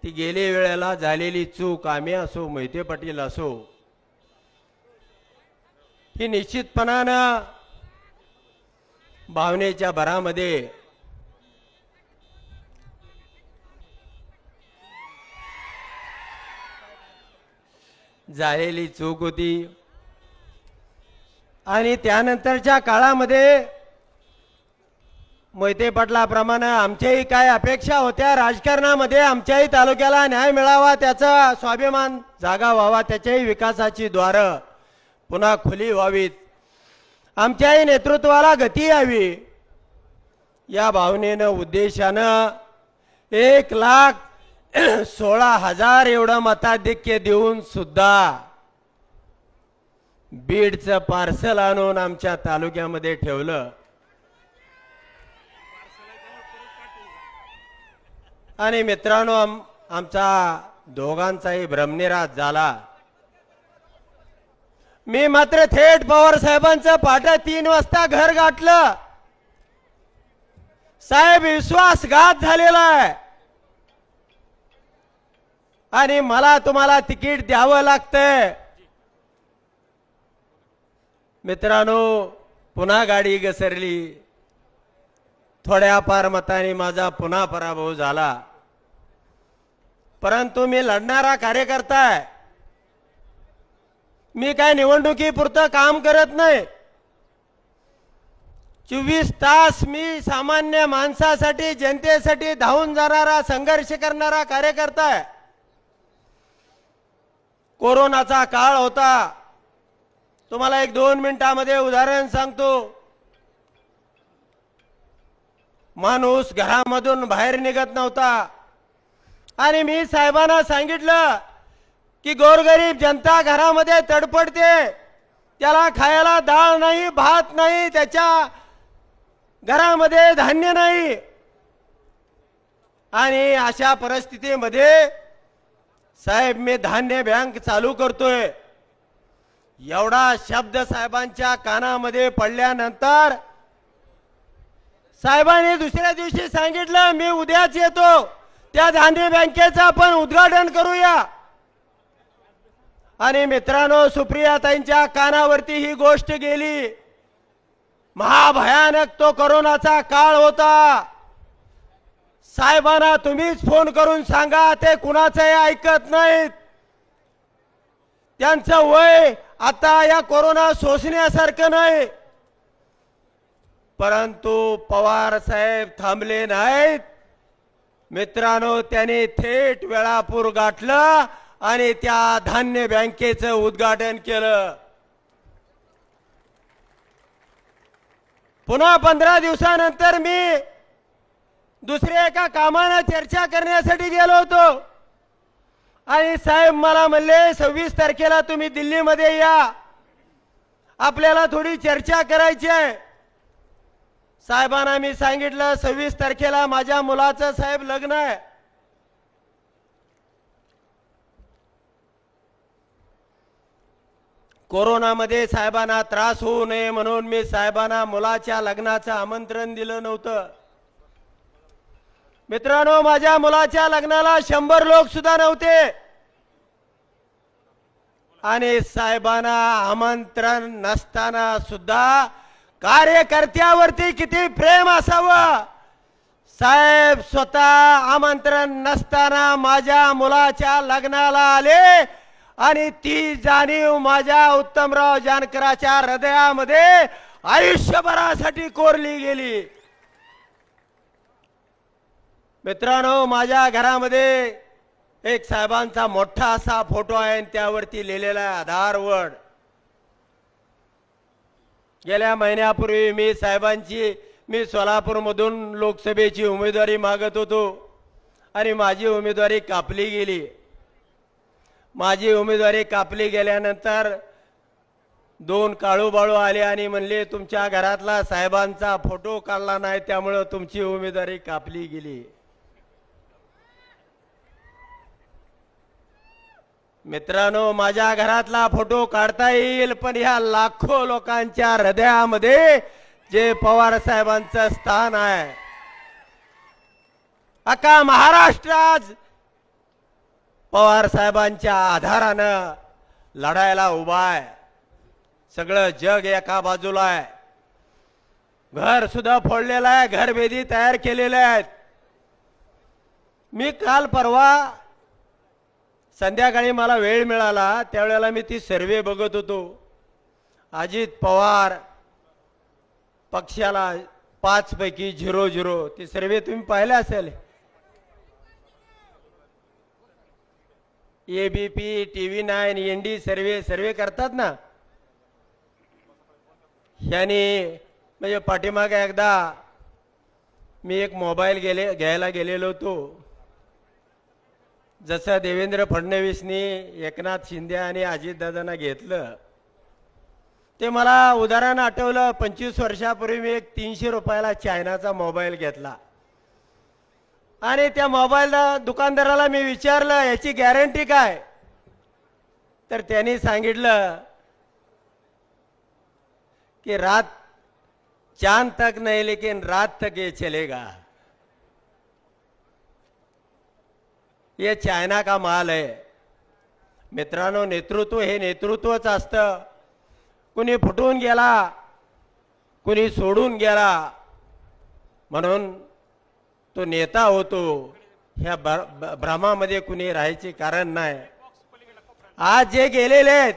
ती गेल्या वेळेला झालेली चूक आम्ही असो मोहिते पाटील असो ही निश्चितपणानं भावनेच्या भरामध्ये झालेली चूक होती आणि त्यानंतरच्या काळामध्ये मोहिते पाटलाप्रमाणे आमच्याही काय अपेक्षा होत्या राजकारणामध्ये आमच्याही तालुक्याला न्याय मिळावा त्याचा स्वाभिमान जागा व्हावा त्याच्याही विकासाची द्वारं पुन्हा खुली व्हावीत आमच्याही नेतृत्वाला गती यावी या भावनेनं उद्देशानं 1,16,000 एवढं मताधिक्य देऊन सुद्धा बीडचं पार्सल आणून आमच्या तालुक्यामध्ये ठेवलं आणि मित्रांनो आमचा दोघांचाही भ्रमनिरास झाला मी मात्र थेट पवार साहेबांचं पहाटे 3 वाजता घर गाठलं साहेब विश्वासघात झालेला आहे आणि मला तुम्हाला तिकीट द्यावं लागतंय मित्रांनो पुन्हा गाडी घसरली थोड्या फार मताने माझा पुन्हा पराभव झाला परंतु मी लढणारा कार्यकर्ता आहे मी काय निवडणुकीपुरतं काम करत नाही 24 तास मी सामान्य माणसासाठी जनतेसाठी धावून जाणारा संघर्ष करणारा कार्यकर्ता आहे कोरोनाचा काळ होता तुम्हाला 1-2 मिनिटांमध्ये उदाहरण सांगतो माणूस घरामधून बाहेर निघत नव्हता आणि मी साहेबांना सांगितलं की गोरगरीब जनता घरामध्ये तडफडते त्याला खायला डाळ नाही भात नाही त्याच्या घरामध्ये धान्य नाही आणि अशा परिस्थितीमध्ये साहेब मी धान्य बँक चालू करतोय एवढा शब्द साहेबांच्या कानामध्ये पडल्यानंतर साहेबांनी दुसऱ्या दिवशी सांगितलं मी उद्याच येतो त्या धान्य बँकेचं आपण उद्घाटन करूया आणि मित्रांनो सुप्रियाताईंच्या कानावरती ही गोष्ट गेली महाभयानक तो कोरोनाचा काळ होता साहेबांना तुम्हीच फोन करून सांगा ते कुणाचंही ऐकत नाहीत त्यांचं वय आता या कोरोना सोसण्यासारखं नाही परंतु पवार साहेब थांबले नाहीत मित्रांनो त्यांनी थेट वेळापूर गाठलं आणि त्या धान्य बँकेचं उद्घाटन केलं पुन्हा 15 दिवसानंतर मी दुसऱ्या एका कामाने चर्चा करण्यासाठी गेलो होतो आणि साहेब मला म्हणले 26 तारखेला तुम्ही दिल्लीमध्ये या आपल्याला थोडी चर्चा करायची आहे साहेबांना मी सांगितलं 26 तारखेला माझ्या मुलाचं साहेब लग्न आहे कोरोनामध्ये साहेबांना त्रास होऊ नये म्हणून मी साहेबांना मुलाच्या लग्नाचं आमंत्रण दिलं नव्हतं मित्रांनो माझ्या मुलाच्या लग्नाला 100 लोक सुद्धा नव्हते आणि साहेबांना आमंत्रण नसताना सुद्धा कार्यकर्त्यावरती किती प्रेम असावं साहेब स्वतः आमंत्रण नसताना माझ्या मुलाच्या लग्नाला आले आणि ती जाणीव माझ्या उत्तमराव जानकरांच्या हृदयामध्ये आयुष्यभरासाठी कोरली गेली मित्रांनो माझ्या घरामध्ये एक साहेबांचा मोठा असा फोटो आहे आणि त्यावरती लिहिलेला आहे आधारवड गेल्या महिन्यापूर्वी मी सोलापूरमधून लोकसभेची उमेदवारी मागत होतो आणि माझी उमेदवारी कापली गेली माझी उमेदवारी कापली गेल्यानंतर 2 काळूबाळू आले आणि म्हणले तुमच्या घरातला साहेबांचा फोटो काढला नाही त्यामुळे तुमची उमेदवारी कापली गेली मित्रांनो माझ्या घरातला फोटो काढता येईल पण ह्या लाखो लोकांच्या हृदयामध्ये जे पवार साहेबांचं स्थान आहे अख्खा महाराष्ट्र आज पवार साहेबांच्या आधारानं लढायला उभा आहे. सगळं जग एका बाजूला आहे. घर सुद्धा फोडलेलं आहे, घरभेदी तयार केलेले आहेत. मी काल परवा संध्याकाळी मला वेळ मिळाला त्यावेळेला मी ती सर्वे बघत होतो. अजित पवार पक्षाला 5 पैकी 0-0 ती सर्वे तुम्ही पाहिले असेल. ABP, TV9, ND सर्वे करतात ना. यानी म्हणजे पाठीमागे एकदा मी एक मोबाईल घ्यायला गेलेलो होतो. जसं देवेंद्र फडणवीसनी एकनाथ शिंदे आणि अजितदादांना घेतलं ते मला उदाहरण आठवलं. 25 वर्षापूर्वी मी एक 300 रुपयाला चायनाचा मोबाईल घेतला आणि त्या मोबाईल दुकानदाराला मी विचारलं याची गॅरंटी काय, तर त्यांनी सांगितलं कि रात चांद तक नहीं लेकिन रात तक ये चलेगा. ये चायना का माल है. मित्रांनो, नेतृत्व हे नेतृत्वच असतं. कुणी फुटून गेला, कुणी सोडून गेला म्हणून तो नेता होतो ह्या भ्रमामध्ये कुणी राहायचे कारण नाही. आज जे गेलेले आहेत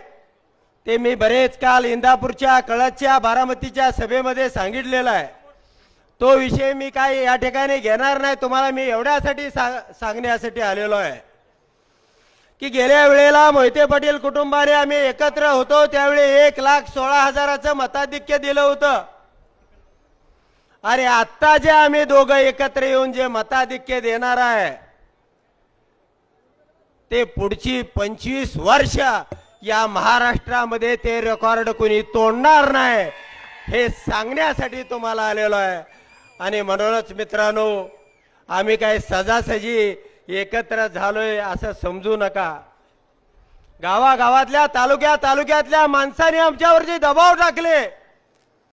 ते मी बरेच काल इंदापूरच्या, कळसच्या, बारामतीच्या सभेमध्ये सांगितलेला आहे. तो विषय मी काय या ठिकाणी घेणार नाही. तुम्हाला मी एवढ्यासाठी सांगण्यासाठी आलेलो आहे की गेल्या वेळेला मोहिते पाटील कुटुंबाने आम्ही एकत्र होतो त्यावेळी 1,16,000चं मताधिक्य दिलं होतं. आणि आता जे आम्ही दोघं एकत्र येऊन जे मताधिक्य देणार आहे ते पुढची 25 वर्ष या महाराष्ट्रामध्ये ते रेकॉर्ड कोणी तोडणार नाही हे सांगण्यासाठी तुम्हाला आलेलो आहे. आणि म्हणूनच मित्रांनो, आम्ही काही सजासजी एकत्र झालोय असं समजू नका. गावागावातल्या, तालुक्यातल्या माणसाने आमच्यावर जे दबाव टाकले